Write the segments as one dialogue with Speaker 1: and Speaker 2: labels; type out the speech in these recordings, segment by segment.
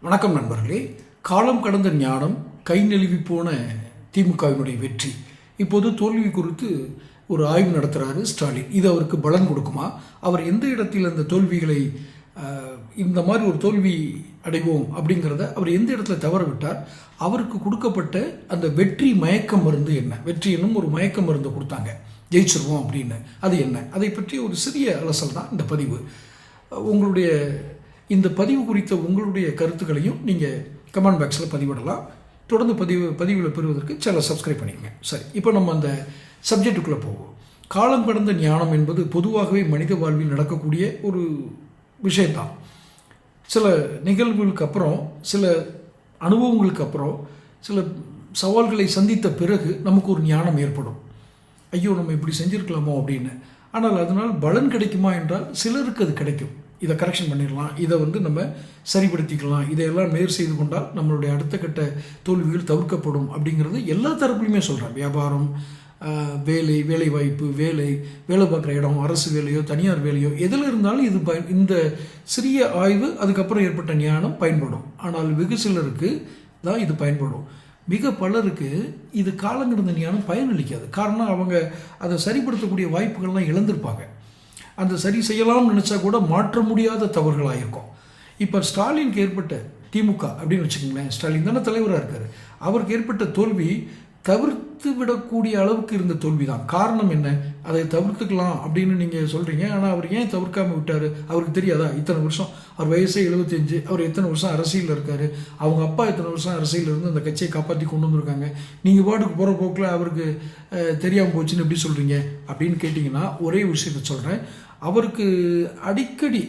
Speaker 1: வணக்கம் நண்பர்களே. காலம் கடந்த ஞானம், கை நழுவி போன திமுகவினுடைய வெற்றி, இப்போது தோல்வி குறித்து ஒரு ஆய்வு நடத்துகிறாரு ஸ்டாலின். இது அவருக்கு பலன் கொடுக்குமா? அவர் எந்த இடத்தில் அந்த தோல்விகளை இந்த மாதிரி ஒரு தோல்வி அடைவோம் அப்படிங்கிறத அவர் எந்த இடத்துல தவற விட்டார்? அவருக்கு கொடுக்கப்பட்ட அந்த வெற்றி மயக்க மருந்து என்ன? வெற்றி என்னும் ஒரு மயக்க மருந்து கொடுத்தாங்க, ஜெயிச்சிருவோம் அப்படின்னு. அது என்ன? அதை பற்றி ஒரு சிறிய அலசல் தான் இந்த பதிவு. உங்களுடைய இந்த பதிவு குறித்த உங்களுடைய கருத்துக்களையும் நீங்கள் கமெண்ட் பாக்ஸில் பதிவிடலாம். தொடர்ந்து பதிவில் பெறுவதற்கு சேனலை சப்ஸ்கிரைப் பண்ணிக்கங்க. சரி, இப்போ நம்ம அந்த சப்ஜெக்டுக்குள்ளே போவோம். காலம் கடந்த ஞானம் என்பது பொதுவாகவே மனித வாழ்வில் நடக்கக்கூடிய ஒரு விஷயம்தான். சில நிகழ்வுகளுக்கு அப்புறம், சில அனுபவங்களுக்கு அப்புறம், சில சவால்களை சந்தித்த பிறகு நமக்கு ஒரு ஞானம் ஏற்படும். ஐயோ, நம்ம இப்படி செஞ்சுருக்கலாமோ அப்படின்னு. ஆனால் அதனால் பலன் கிடைக்குமா என்றால் சிலருக்கு அது கிடைக்கும். இதை கரெக்ஷன் பண்ணிடலாம், இதை நம்ம சரிப்படுத்திக்கலாம், இதையெல்லாம் நேர் செய்து கொண்டால் நம்மளுடைய அடுத்த கட்ட தோல்விகள் தவிர்க்கப்படும் அப்படிங்கிறது எல்லா தரப்புலையுமே சொல்கிறேன். வியாபாரம், வேலை வாய்ப்பு, வேலை பார்க்குற இடம், அரசு வேலையோ தனியார் வேலையோ எதில் இருந்தாலும் இது இந்த சிறிய ஆய்வு அதுக்கப்புறம் ஏற்பட்ட ஞானம் பயன்படும். ஆனால் வெகு சிலருக்கு தான் இது பயன்படும். மிக பலருக்கு இது காலங்கடந்த ஞானம் பயனளிக்காது. காரணம், அவங்க அதை சரிப்படுத்தக்கூடிய வாய்ப்புகள்லாம் இழந்திருப்பாங்க. அந்த சரி செய்யலாம்னு நினச்சா கூட மாற்ற முடியாத தவறுகளாக இருக்கும். இப்போ ஸ்டாலினுக்கு ஏற்பட்ட திமுக அப்படின்னு வச்சுக்கோங்களேன், ஸ்டாலின் தானே தலைவராக இருக்கார். அவருக்கு ஏற்பட்ட தோல்வி தவிர்த்து விடக்கூடிய அளவுக்கு இருந்த தோல்வி தான். காரணம் என்ன? அதை தவிர்த்துக்கலாம் அப்படின்னு நீங்கள் சொல்கிறீங்க. ஆனால் அவர் ஏன் தவிர்க்காமல் விட்டார்? அவருக்கு தெரியாதா? இத்தனை வருஷம், அவர் வயசே 75, அவர் எத்தனை வருஷம் அரசியலில் இருக்கார், அவங்க அப்பா எத்தனை வருஷம் அரசியலில் இருந்து அந்த கட்சியை காப்பாற்றி கொண்டு வந்திருக்காங்க. நீங்கள் பாட்டுக்கு போகிற போக்கில் அவருக்கு தெரியாமல் போச்சுன்னு எப்படி சொல்கிறீங்க அப்படின்னு கேட்டிங்கன்னா, ஒரே விஷயத்தை சொல்கிறேன். அவருக்கு அடிக்கடி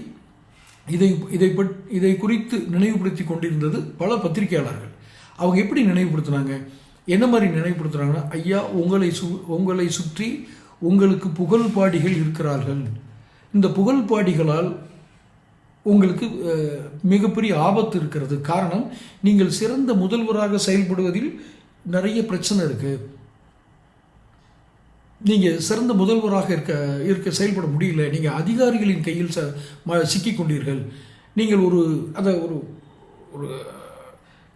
Speaker 1: இதை குறித்து நினைவுபடுத்தி கொண்டிருந்தது பல பத்திரிகையாளர்கள். அவங்க எப்படி நினைவுபடுத்தினாங்க, என்ன மாதிரி நினைவுபடுத்துகிறாங்கன்னா, ஐயா, உங்களை சுற்றி உங்களுக்கு புகழ்பாடிகள் இருக்கிறார்கள். இந்த புகழ்பாடிகளால் உங்களுக்கு மிகப்பெரிய ஆபத்து இருக்கிறது. காரணம், நீங்கள் சிறந்த முதல்வராக செயல்படுவதில் நிறைய பிரச்சனை இருக்குது. நீங்கள் சிறந்த முதல்வராக இருக்க செயல்பட முடியல. நீங்கள் அதிகாரிகளின் கையில் சிக்கிக் கொண்டீர்கள். நீங்கள் ஒரு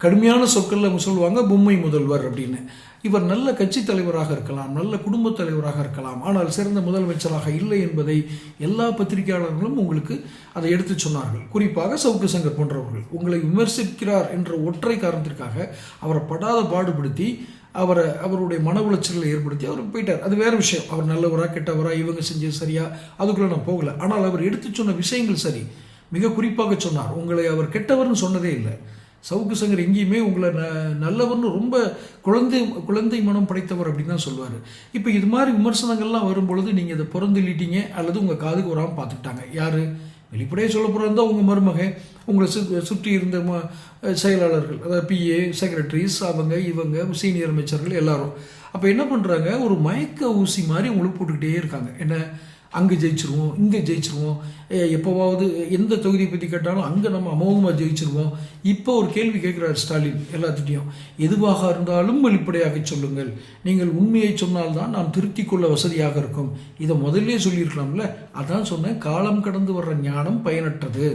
Speaker 1: கடுமையான சொற்களில் சொல்லுவாங்க, பொம்மை முதல்வர் அப்படின்னு. இவர் நல்ல கட்சி தலைவராக இருக்கலாம், நல்ல குடும்ப தலைவராக இருக்கலாம், ஆனால் சிறந்த முதலமைச்சராக இல்லை என்பதை எல்லா பத்திரிகையாளர்களும் உங்களுக்கு அதை எடுத்து சொன்னார்கள். குறிப்பாக சவுக்கு சங்கர் போன்றவர்கள் உங்களை விமர்சிக்கிறார் என்ற ஒற்றை காரணத்திற்காக அவரை படாத பாடுபடுத்தி அவருடைய மன உளைச்சலை ஏற்படுத்தி அவர் போயிட்டார். அது வேறு விஷயம். அவர் நல்லவரா கெட்டவரா, இவங்க செஞ்சது சரியா, அதுக்குள்ளே நான் போகலை. ஆனால் அவர் எடுத்து சொன்ன விஷயங்கள் சரி. மிக குறிப்பாக சொன்னார், உங்களை அவர் கெட்டவர்னு சொன்னதே இல்லை. சவுக்கு சங்கர் எங்கேயுமே உங்களை நல்லவர்னு ரொம்ப குழந்தை மனம் படைத்தவர் அப்படின்னு தான் சொல்லுவார். இப்போ இது மாதிரி விமர்சனங்கள்லாம் வரும்பொழுது நீங்கள் இதை புறந்தள்ளிட்டீங்க அல்லது உங்கள் காதுக்கு வராமல் பார்த்துக்கிட்டாங்க. யார்? வெளிப்படையாக சொல்ல போகிறதா உங்கள் மருமகன், உங்களை சுற்றி இருந்த செயலாளர்கள், அதாவது PA, செக்ரட்டரிஸ், இவங்க சீனியர் அமைச்சர்கள் எல்லாரும். அப்போ என்ன பண்ணுறாங்க, ஒரு மயக்க ஊசி மாதிரி உங்களுக்கு போட்டுக்கிட்டே இருக்காங்க. என்ன, அங்கே ஜெயிச்சிருவோம், இங்கே ஜெயிச்சிருவோம், எப்போவாவது எந்த தொகுதியை பற்றி கேட்டாலும் அங்கே நம்ம அமோகமாக ஜெயிச்சிருவோம். இப்போ ஒரு கேள்வி கேட்குறாரு ஸ்டாலின் எல்லாத்துட்டையும், எதுவாக இருந்தாலும் வெளிப்படையாக சொல்லுங்கள், நீங்கள் உண்மையை சொன்னால்தான் நாம் திருத்தி கொள்ள வசதியாக இருக்கும். இதை முதல்லே சொல்லியிருக்கலாம்ல. அதான் சொன்னேன், காலம் கடந்து வர்ற ஞானம் பயனற்றது.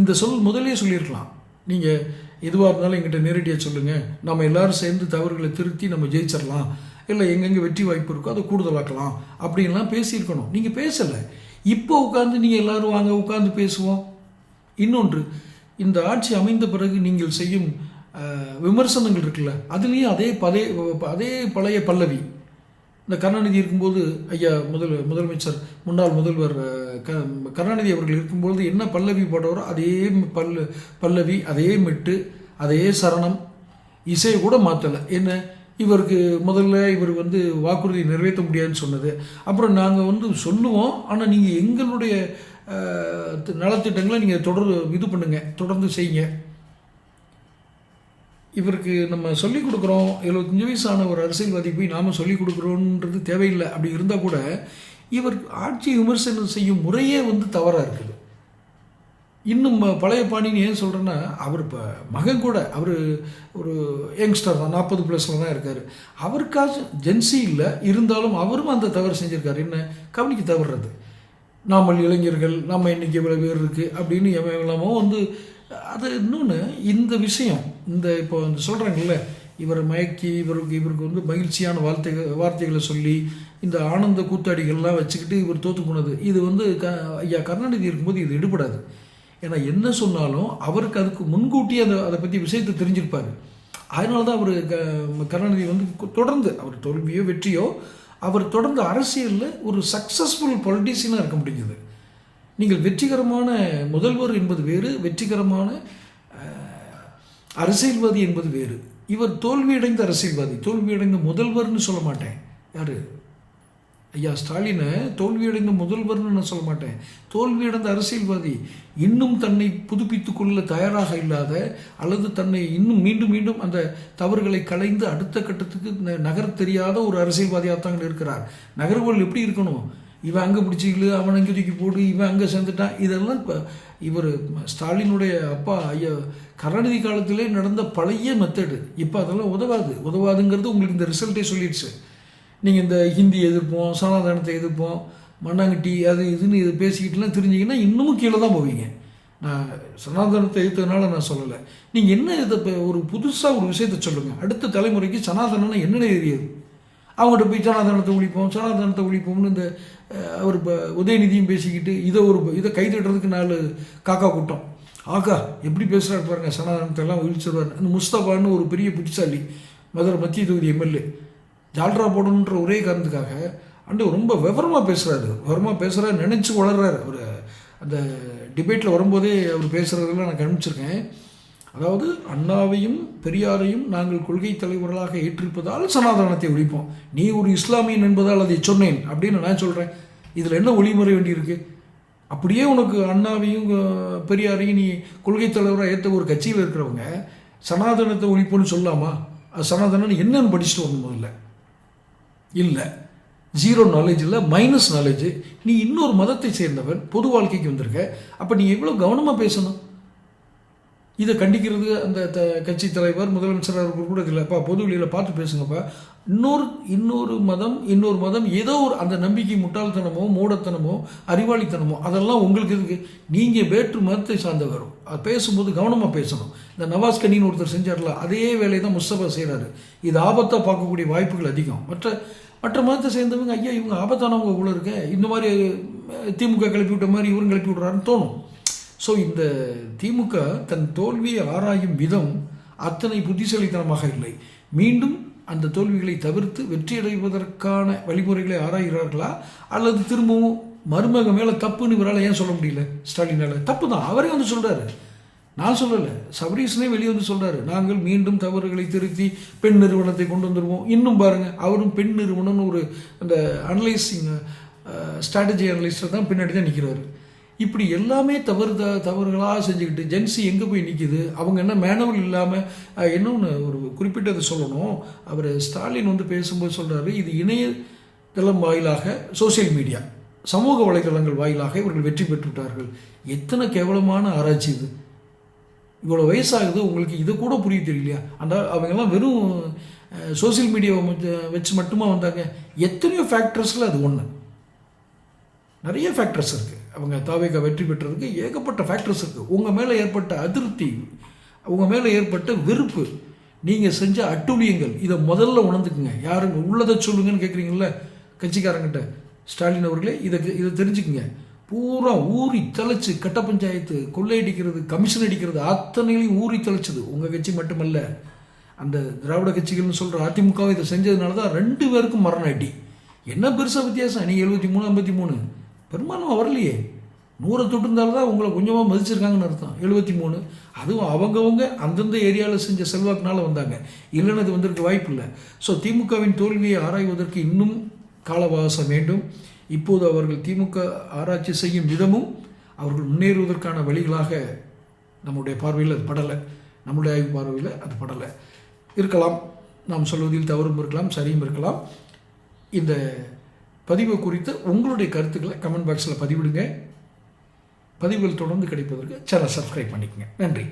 Speaker 1: இந்த சொல் முதலே சொல்லியிருக்கலாம். நீங்கள் எதுவாக இருந்தாலும் எங்கிட்ட நேரடியாக சொல்லுங்கள், நம்ம எல்லாரும் சேர்ந்து தவறுகளை திருத்தி நம்ம ஜெயிச்சிடலாம், இல்லை எங்கெங்கே வெற்றி வாய்ப்பு இருக்கோ அதை கூடுதலாக்கலாம் அப்படின்லாம் பேசியிருக்கணும். நீங்கள் பேசலை. இப்போ உட்காந்து நீங்கள் எல்லோரும் வாங்க உட்காந்து பேசுவோம். இன்னொன்று, இந்த ஆட்சி அமைந்த பிறகு நீங்கள் செய்யும் விமர்சனங்கள் இருக்குல்ல, அதுலேயும் அதே பழைய பல்லவி. இந்த கருணாநிதி இருக்கும்போது, ஐயா முதலமைச்சர் முன்னாள் முதல்வர் கருணாநிதி அவர்கள் இருக்கும்போது என்ன பல்லவி போடுறவரோ அதே பல்லவி, அதே மெட்டு, அதே சரணம், இசையை கூட மாற்றலை. என்ன, இவருக்கு முதல்ல இவர் வாக்குறுதி நிறைவேற்ற முடியாதுன்னு சொன்னது. அப்புறம் நாங்கள் சொல்லுவோம், ஆனால் நீங்கள் எங்களுடைய நலத்திட்டங்களை நீங்கள் தொடர்ந்து செய்யுங்க. இவருக்கு நம்ம சொல்லிக் கொடுக்குறோம், 75 வயசான ஒரு அரசியல்வாதி போய் நாம் சொல்லிக் கொடுக்குறோன்றது தேவையில்லை. அப்படி இருந்தால் கூட இவர் ஆட்சி விமர்சனம் செய்யும் முறையே தவறாக இருக்குது. இன்னும் பழைய பாணின்னு ஏன் சொல்கிறேன்னா, அவர் இப்போ மகன் கூட, அவர் ஒரு யங்ஸ்டர் தான், 40+ தான் இருக்கார். அவருக்காச்சும் ஜென்சி இல்லை, இருந்தாலும் அவரும் அந்த தவறு செஞ்சுருக்காரு. என்ன, கவனிக்க தவறுறது. நாமல் இளைஞர்கள், நம்ம இன்றைக்கி இவ்வளோ பேர் இருக்குது அப்படின்னு எவ்வளவோ அது இன்னொன்று இந்த விஷயம் இந்த இப்போ இந்த சொல்கிறாங்கல்ல, இவரை மயக்கி இவருக்கு வந்து மகிழ்ச்சியான வார்த்தைகளை சொல்லி இந்த ஆனந்த கூத்தாடிகள்லாம் வச்சுக்கிட்டு இவர் தோற்று போனது, இது வந்து ஐயா கருணாநிதி இருக்கும்போது இது எடுபடாது. ஏன்னா என்ன சொன்னாலும் அவருக்கு அதுக்கு முன்கூட்டியே அதை பற்றி விஷயத்தை தெரிஞ்சிருப்பார். அதனால தான் அவர் கருணாநிதி வந்து தொடர்ந்து அவர் தோல்வியோ வெற்றியோ அவர் தொடர்ந்து அரசியலில் ஒரு சக்ஸஸ்ஃபுல் பொலிட்டீஷியனாக இருக்க முடியுது. நீங்கள் வெற்றிகரமான முதல்வர் என்பது வேறு, வெற்றிகரமான அரசியல்வாதி என்பது வேறு. இவர் தோல்வியடைந்த அரசியல்வாதி, தோல்வியடைந்த முதல்வர்னு சொல்ல மாட்டேன். யார் ஐயா ஸ்டாலினை தோல்வியடைந்த முதல்வர்னு நான் சொல்ல மாட்டேன், தோல்வியடைந்த அரசியல்வாதி. இன்னும் தன்னை புதுப்பித்து கொள்ள தயாராக இல்லாத, அல்லது தன்னை இன்னும் மீண்டும் மீண்டும் அந்த தவறுகளை களைந்து அடுத்த கட்டத்துக்கு நகர தெரியாத ஒரு அரசியல்வாதியாகத்தான் இருக்கிறார். நகர்வுகள் எப்படி இருக்கணும், இவன் அங்கே பிடிச்சிக்கல, அவன் அங்கே தூக்கி போடு, இவன் அங்கே சேர்ந்துட்டான், இதெல்லாம் இப்போ இவர் ஸ்டாலினுடைய அப்பா ஐயா கருணாநிதி காலத்திலே நடந்த பழைய மெத்தடு. இப்போ அதெல்லாம் உதவாதுங்கிறது உங்களுக்கு இந்த ரிசல்ட்டே சொல்லிடுச்சு. நீங்கள் இந்த ஹிந்தி எதிர்ப்போம், சனாதனத்தை எதிர்ப்போம், மண்ணாங்கட்டி அது இதுன்னு இது பேசிக்கிட்டுலாம் தெரிஞ்சிங்கன்னா இன்னமும் கீழே தான் போவீங்க. நான் சனாதனத்தை எதிர்த்ததுனால நான் சொல்லலை. நீங்கள் என்ன இதை இப்போ ஒரு புதுசாக ஒரு விஷயத்தை சொல்லுங்கள், அடுத்த தலைமுறைக்கு சனாதனம்னா என்னென்ன தெரியாது. அவங்கள்ட்ட போய் சனாதனத்தை ஒழிப்போம்னு இந்த அவர் இப்போ உதயநிதியும் பேசிக்கிட்டு இதை கைதட்டுறதுக்கு 4 காக்கா கூட்டம். ஆகா எப்படி பேசுகிறாரு பாருங்கள், சனாதனத்தை எல்லாம் ஒழிச்சிடுவார். அந்த முஸ்தபான்னு ஒரு பெரிய புத்திசாலி மதுரை மத்திய தொகுதி எம்எல்ஏ, ஜால்ரா போடணுன்ற ஒரே காரணத்துக்காக ரொம்ப விவரமாக பேசுகிறாரு, நினச்சி வளர்றாரு. அவர் அந்த டிபேட்டில் வரும்போதே அவர் பேசுகிறதெல்லாம் நான் கவனிச்சிருக்கேன். அதாவது அண்ணாவையும் பெரியாரையும் நாங்கள் கொள்கை தலைவர்களாக ஏற்றிருப்பதால் சனாதனத்தை ஒழிப்போம், நீ ஒரு இஸ்லாமியன் என்பதால் அதை சொன்னேன் அப்படின்னு நான் சொல்கிறேன். இதில் என்ன ஒளிமுறை வேண்டியிருக்கு? அப்படியே உனக்கு அண்ணாவையும் பெரியாரையும் நீ கொள்கை தலைவராக ஏற்ற ஒரு கட்சியில் இருக்கிறவங்க சனாதனத்தை ஒழிப்போன்னு சொல்லாமா? சனாதனம் என்னன்னு படிச்சுட்டு வரணும் முதல்ல. இல்லை, 0 நாலேஜ் இல்லை, மைனஸ் நாலேஜ். நீ இன்னொரு மதத்தை சேர்ந்தவன், பொது வாழ்க்கைக்கு வந்திருக்க, அப்போ நீ எவ்வளோ கவனமாக பேசணும். இதை கண்டிக்கிறது அந்த கட்சி தலைவர் முதலமைச்சர் அவர்கள் கூட இல்லைப்பா, பொது வெளியில் பார்த்து பேசுங்கப்பா. இன்னொரு மதம் ஏதோ ஒரு அந்த நம்பிக்கை முட்டாள்தனமோ மூடத்தனமோ அறிவாளித்தனமோ அதெல்லாம் உங்களுக்கு இருக்கு. நீங்கள் வேற்று மதத்தை சார்ந்தவர், அது பேசும்போது கவனமாக பேசணும். இந்த நவாஸ் கனின்னு ஒருத்தர் செஞ்சார்ல, அதே வேலையை தான் முஸ்தபா செய்கிறாரு. இது ஆபத்தாக பார்க்கக்கூடிய வாய்ப்புகள் அதிகம். மற்ற மதத்தை சேர்ந்தவங்க ஐயா இவங்க ஆபத்தானவங்க கூட இருக்க, இந்த மாதிரி திமுக கிளப்பி விட்ட மாதிரி இவரும் கிளப்பி விட்றாருன்னு தோணும். ஸோ இந்த திமுக தன் தோல்வியை ஆராயும் விதம் அத்தனை புத்திசாலித்தனமாக இல்லை. மீண்டும் அந்த தோல்விகளை தவிர்த்து வெற்றியடைவதற்கான வழிமுறைகளை ஆராய்கிறார்களா, அல்லது திரும்பவும் மருமக மேலே தப்புன்னு இவரால் ஏன் சொல்ல முடியல? ஸ்டாலினால் தப்பு தான், அவரே வந்து சொல்கிறாரு, நான் சொல்லலை, சபரீஷனே வெளியே வந்து சொல்கிறாரு, நாங்கள் மீண்டும் தவறுகளை திருத்தி பெண் நிறுவனத்தை கொண்டு வந்துடுவோம். இன்னும் பாருங்கள், அவரும் பெண் நிறுவனம்னு ஒரு அந்த அனலைசிங் ஸ்ட்ராட்டஜி அனலிஸ்டர் தான் பின்னாடி தான் நிற்கிறாரு. இப்படி எல்லாமே தவறுகளாக செஞ்சுக்கிட்டு ஜென்சி எங்கே போய் நிற்கிது? அவங்க என்ன மேனுவல் இல்லாமல் இன்னொன்று ஒரு குறிப்பிட்டதை சொல்லணும். அவர் ஸ்டாலின் வந்து பேசும்போது சொல்கிறாரு, இது இணையதளம் வாயிலாக, சோசியல் மீடியா சமூக வலைதளங்கள் வாயிலாக இவர்கள் வெற்றி பெற்றுவிட்டார்கள். எத்தனை கேவலமான ஆராய்ச்சி இது! இவ்வளோ வயசாகுது உங்களுக்கு இதை கூட புரிய தெரியலையா? அவங்கெல்லாம் வெறும் சோசியல் மீடியாவை வச்சு மட்டுமா வந்தாங்க? எத்தனையோ ஃபேக்டர்ஸில் அது ஒன்று. நிறைய ஃபேக்டர்ஸ் இருக்குது. அவங்க தாவேக வெற்றி பெற்றதுக்கு ஏகப்பட்ட ஃபேக்டர்ஸ் இருக்குது. உங்கள் மேலே ஏற்பட்ட அதிருப்தி, உங்கள் மேலே ஏற்பட்ட வெறுப்பு, நீங்கள் செஞ்ச அட்டூழியங்கள், இதை முதல்ல உணர்ந்துக்குங்க. யாருங்க உள்ளதை சொல்லுங்கன்னு கேட்குறீங்கள கட்சிக்காரங்கிட்ட, ஸ்டாலின் அவர்களே இதை தெரிஞ்சுக்குங்க. பூரா ஊறி தலைச்சு கட்ட பஞ்சாயத்து, கொள்ளையடிக்கிறது, கமிஷன் அடிக்கிறது, அத்தனையிலையும் ஊறி தலைச்சது உங்கள் கட்சி மட்டுமல்ல. அந்த திராவிட கட்சிகள்னு சொல்கிற அதிமுகவும் இதை செஞ்சதுனால தான் 2 பேருக்கும் மரண அடி. என்ன பெருசாக வித்தியாசம்? நீங்கள் 73 53 பெரும்பாலும் வரலையே. 100 தொட்டிருந்தாலும் தான் உங்களை கொஞ்சமாக மதிச்சிருக்காங்கன்னு அர்த்தம். 73 அதுவும் அவங்கவுங்க அந்தந்த ஏரியாவில் செஞ்ச செல்வாக்குனால வந்தாங்க, இல்லைன்னு அது வந்திருக்க வாய்ப்பு இல்லை. ஸோ திமுகவின் தோல்வியை ஆராய்வதற்கு இன்னும் காலவாசம் வேண்டும். இப்போது அவர்கள் திமுக ஆராய்ச்சி செய்யும் விதமும் அவர்கள் முன்னேறுவதற்கான வழிகளாக நம்முடைய பார்வையில் அது படலை, நம்முடைய ஆய்வு பார்வையில் அது படலை இருக்கலாம். நாம் சொல்வதில் தவறும் இருக்கலாம், சரியும் இருக்கலாம். இந்த பதிவு குறித்து உங்களுடைய கருத்துக்களை கமெண்ட் பாக்ஸில் பதிவிடுங்க. பதிவுகள் தொடர்ந்து கிடைப்பதற்கு சேனல் சப்ஸ்கிரைப் பண்ணிக்கங்க. நன்றி.